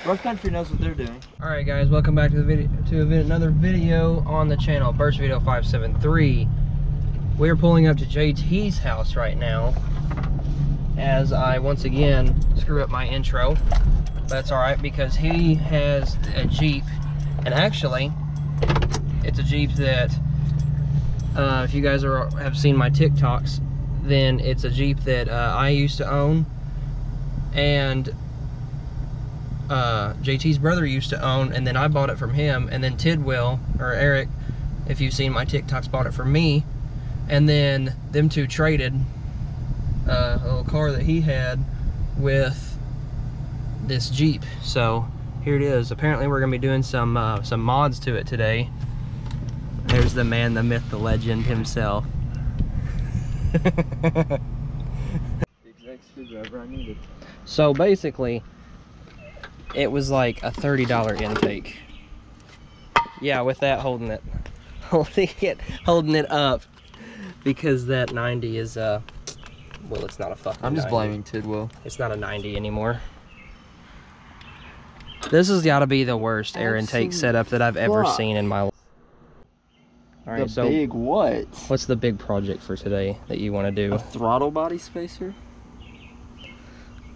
Rough Country knows what they're doing. Alright guys, welcome back to the video another video on the channel, Burst Video 573. We're pulling up to JT's house right now as I once again screw up my intro. That's alright because he has a Jeep, and actually it's a Jeep that if you guys have seen my TikToks, then it's a Jeep that I used to own, and JT's brother used to own, and then I bought it from him, and then Tidwell, or Eric, if you've seen my TikToks, bought it from me, and then them two traded a little car that he had with this Jeep. So here it is. Apparently we're gonna be doing some mods to it today. There's the man, the myth, the legend himself. The exact screwdriver I needed. So basically, it was like a $30 intake. Yeah, with that holding it up, because that 90 is well, it's not a fucking I'm just 90. blaming Tidwell. It's not a 90 anymore. This has got to be the worst air intake setup that I've ever seen in my life. All right, so big what? what's the big project for today that you want to do? A throttle body spacer?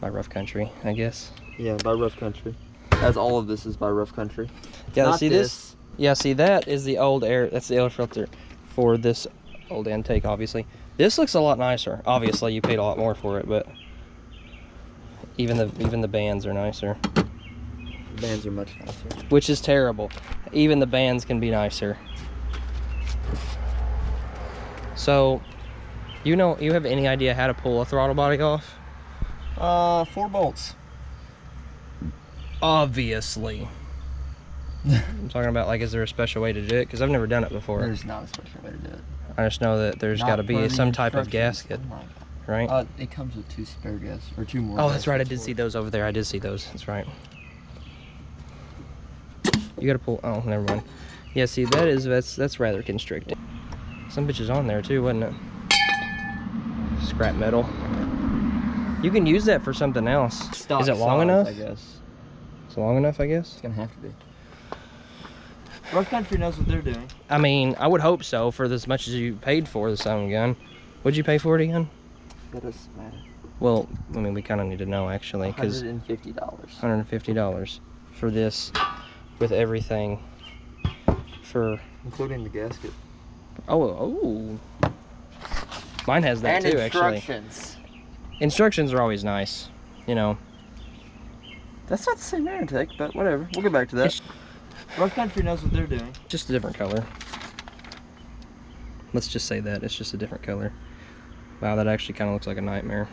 By Rough Country, I guess. Yeah, by Rough Country. As all of this is by Rough Country. Yeah, Not see this? Yeah, see that is the old air. That's the air filter for this old intake, obviously. This looks a lot nicer. Obviously, you paid a lot more for it, but even the bands are nicer. The bands are much nicer. Which is terrible. Even the bands can be nicer. So, you have any idea how to pull a throttle body off? 4 bolts. Obviously. I'm talking about, like, is there a special way to do it? Because I've never done it before. There's not a special way to do it. I just know that there's got to be some type of gasket, right? It comes with 2 spare gaskets, or 2 more. Oh, that's right. I did see those over there. I did see those. That's right. You got to pull. Oh, never mind. Yeah, see, that's rather constricting. Some bitches on there too, wasn't it? Scrap metal. You can use that for something else. Stock Is it long size, enough? I guess. It's long enough, I guess. It's gonna have to be. Rough Country knows what they're doing. I mean, I would hope so, for as much as you paid for the Sun gun. What'd you pay for it again? That doesn't matter. Well, I mean, we kind of need to know, actually, because $150. $150 for this, with everything, for... Including the gasket. Oh. Mine has that too, actually. Instructions are always nice, you know. That's not the same air intake, but whatever. We'll get back to that. Rough Country knows what they're doing. Just a different color. Let's just say that. It's just a different color. Wow, that actually kind of looks like a nightmare.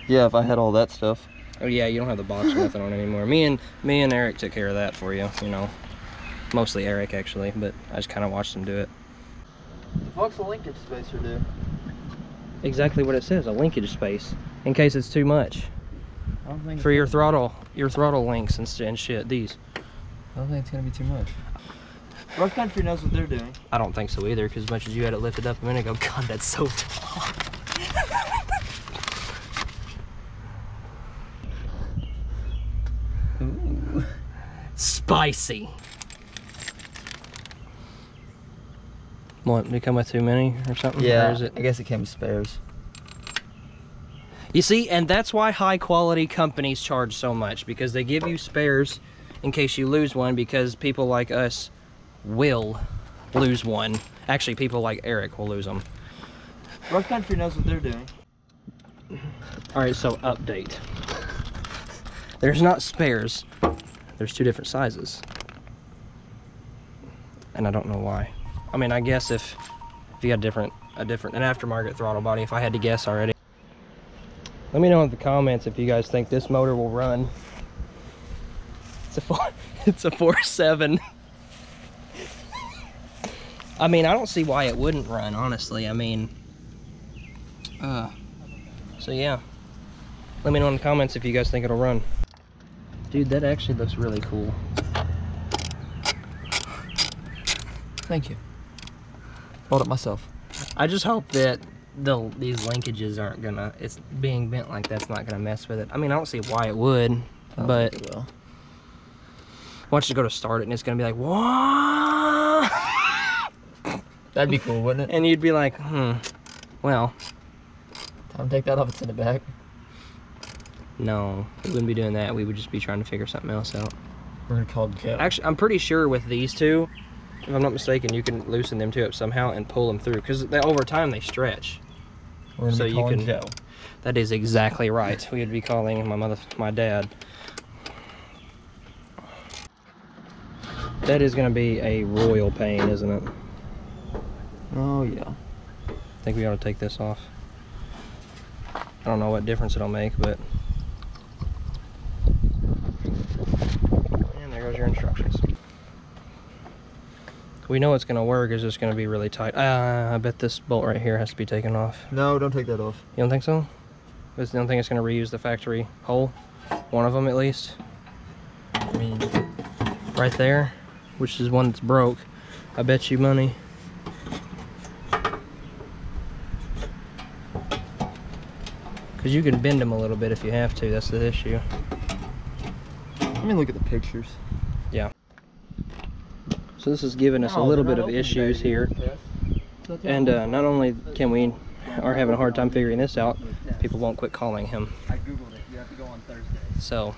Yeah, if I had all that stuff. Oh yeah, you don't have the box or nothing on anymore. Me and Eric took care of that for you, you know. Mostly Eric, actually, but I just kind of watched him do it. What's the linkage spacer do? Exactly what it says, a linkage space, in case it's too much. I don't think For your throttle links and shit, these. I don't think it's gonna be too much. Rough Country knows what they're doing. I don't think so either, because as much as you had it lifted up a minute ago, God, that's so tall. Ooh. Spicy. What, did it come with too many or something? Yeah, or is it... I guess it came with spares. You see, and that's why high quality companies charge so much, because they give you spares in case you lose one, because people like us will lose one. Actually, people like Eric will lose them. Rough Country knows what they're doing. Alright, so update. There's not spares. There's 2 different sizes. And I don't know why. I mean, I guess if you had an aftermarket throttle body, if I had to guess already. Let me know in the comments if you guys think this motor will run. It's a 4.7. I mean, I don't see why it wouldn't run, honestly. I mean, so yeah. Let me know in the comments if you guys think it'll run. Dude, that actually looks really cool. Thank you. Bought it myself. I just hope that these linkages aren't gonna, it's being bent like that's not gonna mess with it. I mean, I don't see why it would. But like it will. Watch it go to start it, and it's gonna be like, what? That'd be cool, wouldn't it? And you'd be like, well. Time to take that off and send it back. No, we wouldn't be doing that. We would just be trying to figure something else out. We're gonna call Joe. Actually, I'm pretty sure with these two, if I'm not mistaken, you can loosen them two up somehow and pull them through, because over time they stretch. We're gonna so be calling Joe. That is exactly right. We would be calling my dad. That is going to be a royal pain, isn't it? Oh yeah. I think we ought to take this off. I don't know what difference it'll make, but... And there goes your instructions. We know it's going to work, it's just going to be really tight. I bet this bolt right here has to be taken off. No, don't take that off. You don't think so? You don't think it's going to reuse the factory hole? One of them at least? I mean... Right there, which is one that's broke. I bet you money. Because you can bend them a little bit if you have to, that's the issue. Let me look at the pictures. Yeah. So this is giving us a little bit of issues here. And not only are having a hard time figuring this out, people won't quit calling him. I googled it. You have to go on Thursday. So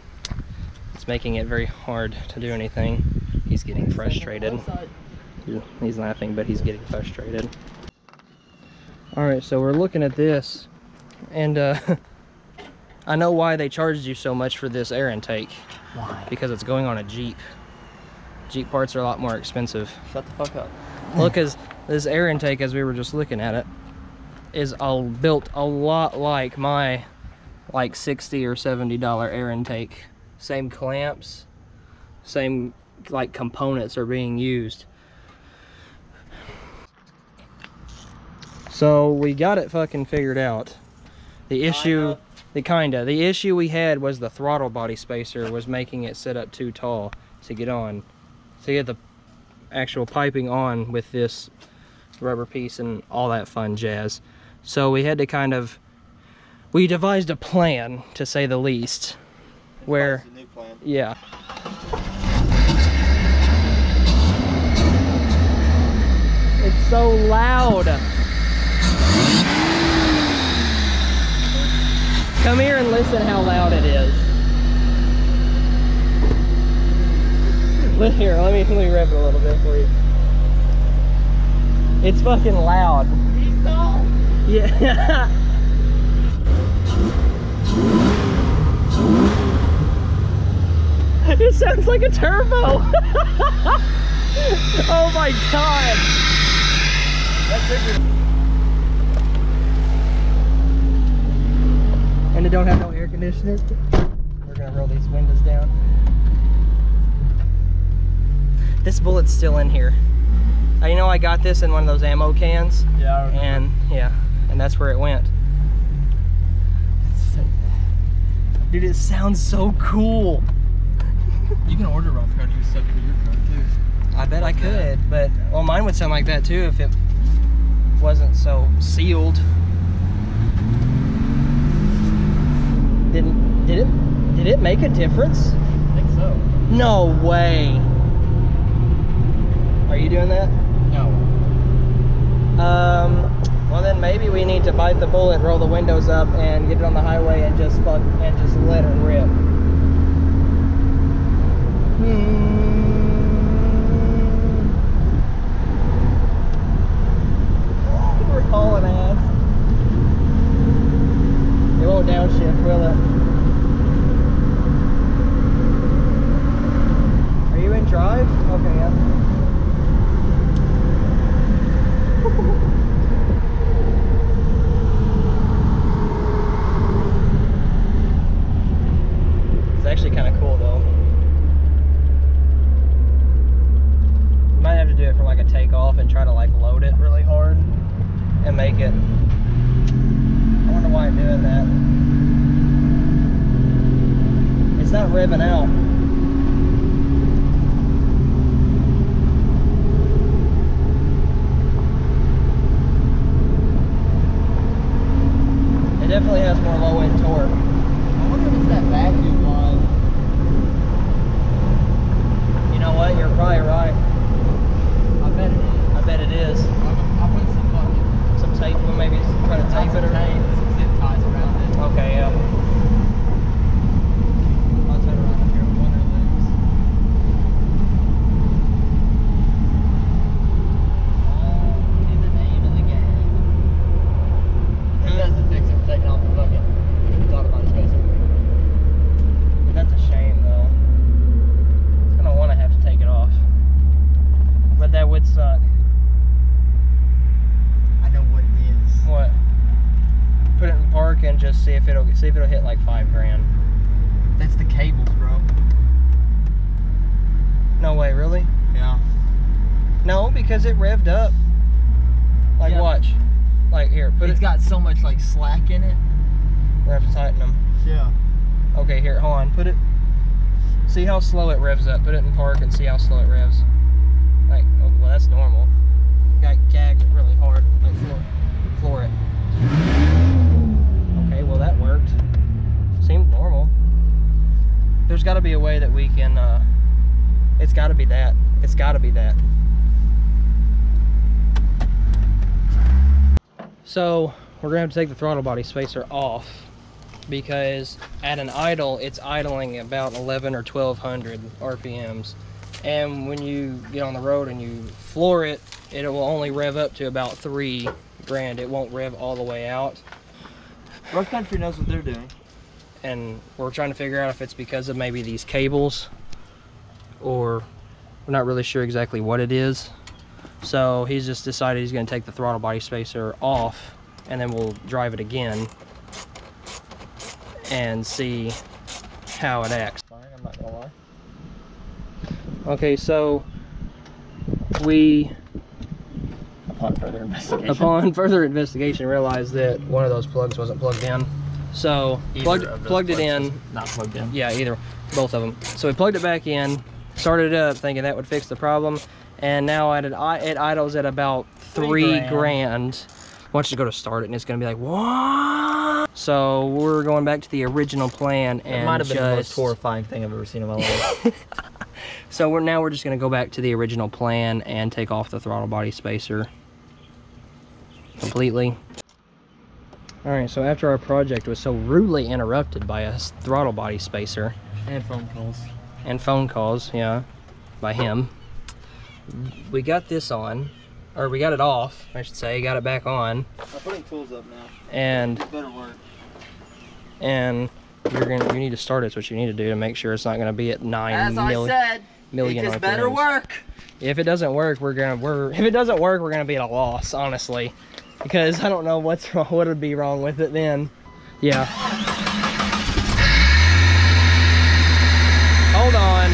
it's making it very hard to do anything. He's getting frustrated. He's laughing, but he's getting frustrated. Alright, so we're looking at this, and I know why they charged you so much for this air intake. Why? Because it's going on a Jeep. Jeep parts are a lot more expensive. Shut the fuck up. Well, because this air intake, as we were just looking at it, is all built a lot like my like $60 or $70 air intake. Same clamps, same like components are being used. So we got it fucking figured out. The issue, the issue we had was the throttle body spacer was making it sit up too tall to get on. To get the actual piping on with this rubber piece and all that fun jazz. So we had to we devised a plan, to say the least, where, yeah. It's so loud. Come here and listen how loud it is. Here, let me rev it a little bit for you. It's fucking loud. Yeah. It sounds like a turbo. Oh my god. And it don't have no air conditioner. We're gonna roll these windows down. This bullet's still in here. You know, I got this in one of those ammo cans. Yeah, I remember. And that's where it went. Dude, it sounds so cool. You can order rough car to use stuff for your car too. I bet I could, but well, mine would sound like that too if it wasn't so sealed. Did it make a difference? I think so. No way. Are you doing that? No. Well then maybe we need to bite the bullet, roll the windows up, and get it on the highway and just let it rip. We're hauling ass. It won't downshift, will it? Are you in drive? Okay, yeah. It's actually kind of cool though. Might have to do it for like a takeoff and try to like load it really hard and make it. I wonder why I'm doing that. It's not revving out. It definitely has more low end torque. I wonder if it's that vacuum line. see if it'll hit like $5,000. That's the cables, bro. No way, really? Yeah. No, because it revved up. Like, Yeah. watch. Like, here, It's got so much like slack in it. We're gonna have to tighten them. Yeah. Okay, here, hold on. Put it. See how slow it revs up. Put it in park and see how slow it revs. Like, oh, well, that's normal. Got gagged it really hard. Like, floor it. Okay, well, that worked. Seemed normal. There's got to be a way that we can. It's got to be that. It's got to be that. So we're gonna have to take the throttle body spacer off because at an idle, it's idling about 11 or 1200 RPMs. And when you get on the road and you floor it, it will only rev up to about $3,000. It won't rev all the way out. Rough Country knows what they're doing. And we're trying to figure out if it's because of maybe these cables, or we're not really sure exactly what it is. So he's just decided he's going to take the throttle body spacer off, and then we'll drive it again and see how it acts. Fine, I'm not gonna lie. Okay, so we, Upon further investigation, realized that one of those plugs wasn't plugged in. So plugged it in. Not plugged in. Yeah, either, both of them. So we plugged it back in, started it up, thinking that would fix the problem, and now it idles at about $3,000. Once you go to start it, and it's gonna be like, what? So we're going back to the original plan, and It might have been the most horrifying thing I've ever seen in my life. So we're just gonna go back to the original plan and take off the throttle body spacer completely. All right, so after our project was so rudely interrupted by a throttle body spacer And phone calls. and phone calls, yeah, by him, we got this on, or we got it off, I should say, got it back on, I'm putting tools up now. and It better work. you need to start it. It's what you need to do to make sure it's not gonna be at 9 As I said, million it just RPMs. better work. If it doesn't work, we're gonna be at a loss, honestly, because I don't know what's wrong, what would be wrong with it then. Yeah. Hold on.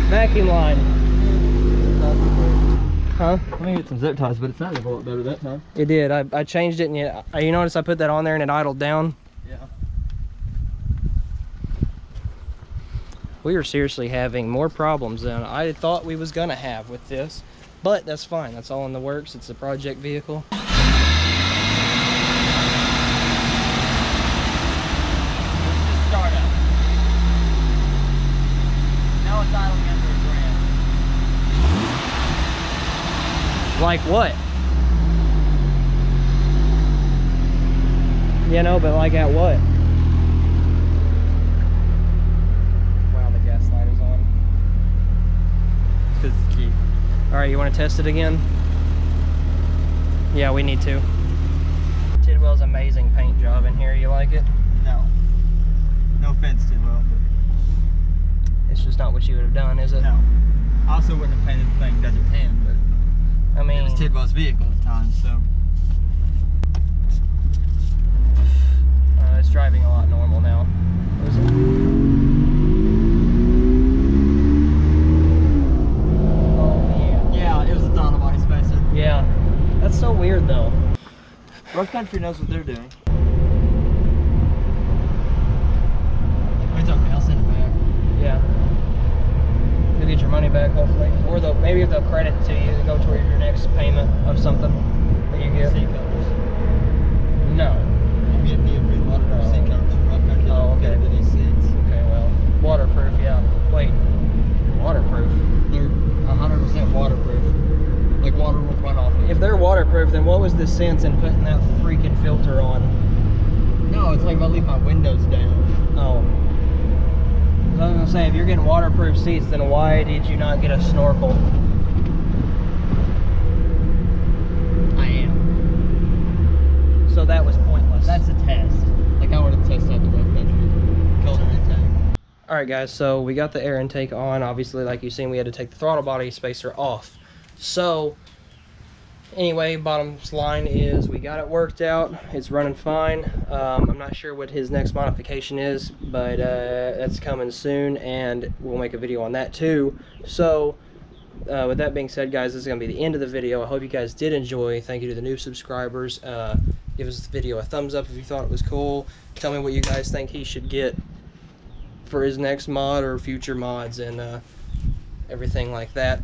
Vacuum line. Huh? Let me get some zip ties, but it sounded a lot better that time. It did. I changed it, and you notice I put that on there and it idled down. Yeah. We are seriously having more problems than I thought we was gonna have with this, but that's fine. That's all in the works. It's a project vehicle. Start up. Now it's idling under $1,000. Like what? You know, but like at what? Wow, the gas light is on. Because it's key. All right, you want to test it again? Yeah, we need to. Tidwell's amazing paint job in here. You like it? No. No offense, Tidwell, but It's just not what you would have done, is it? no. I also wouldn't have painted the thing desert tan, but I mean, it was Tidwell's vehicle at the time, so. it's driving a lot normal now. What is it? Oh, Yeah, it was a throttle body spacer. yeah. That's so weird, though. Rough Country knows what they're doing. It's okay, I'll send it back. Yeah. You'll get your money back, hopefully. Or maybe they'll credit it to you to go towards your next payment of something that you get. Seat covers. No. I'm getting new waterproof seat covers from Rough Country. Oh, okay. Fit these seats. Okay, well, waterproof, yeah. Wait, waterproof? They're 100% waterproof. Like water will run off of it. If they're waterproof, then what was the sense in putting that freaking filter on? No, it's like if I leave my windows down. Oh. I was gonna say, if you're getting waterproof seats, then why did you not get a snorkel? I am. So that was pointless. That's a test. Like I would have tested out the Rough Country filter intake. Alright guys, so we got the air intake on. Obviously, like you've seen, we had to take the throttle body spacer off. So, anyway, bottom line is we got it worked out. It's running fine. I'm not sure what his next modification is, but that's coming soon, and we'll make a video on that too. So, with that being said, guys, this is going to be the end of the video. I hope you guys did enjoy. Thank you to the new subscribers. Give us the video a thumbs up if you thought it was cool. Tell me what you guys think he should get for his next mod or future mods and everything like that.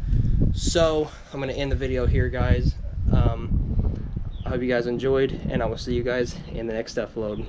So I'm going to end the video here, guys. I hope you guys enjoyed, and I will see you guys in the next upload.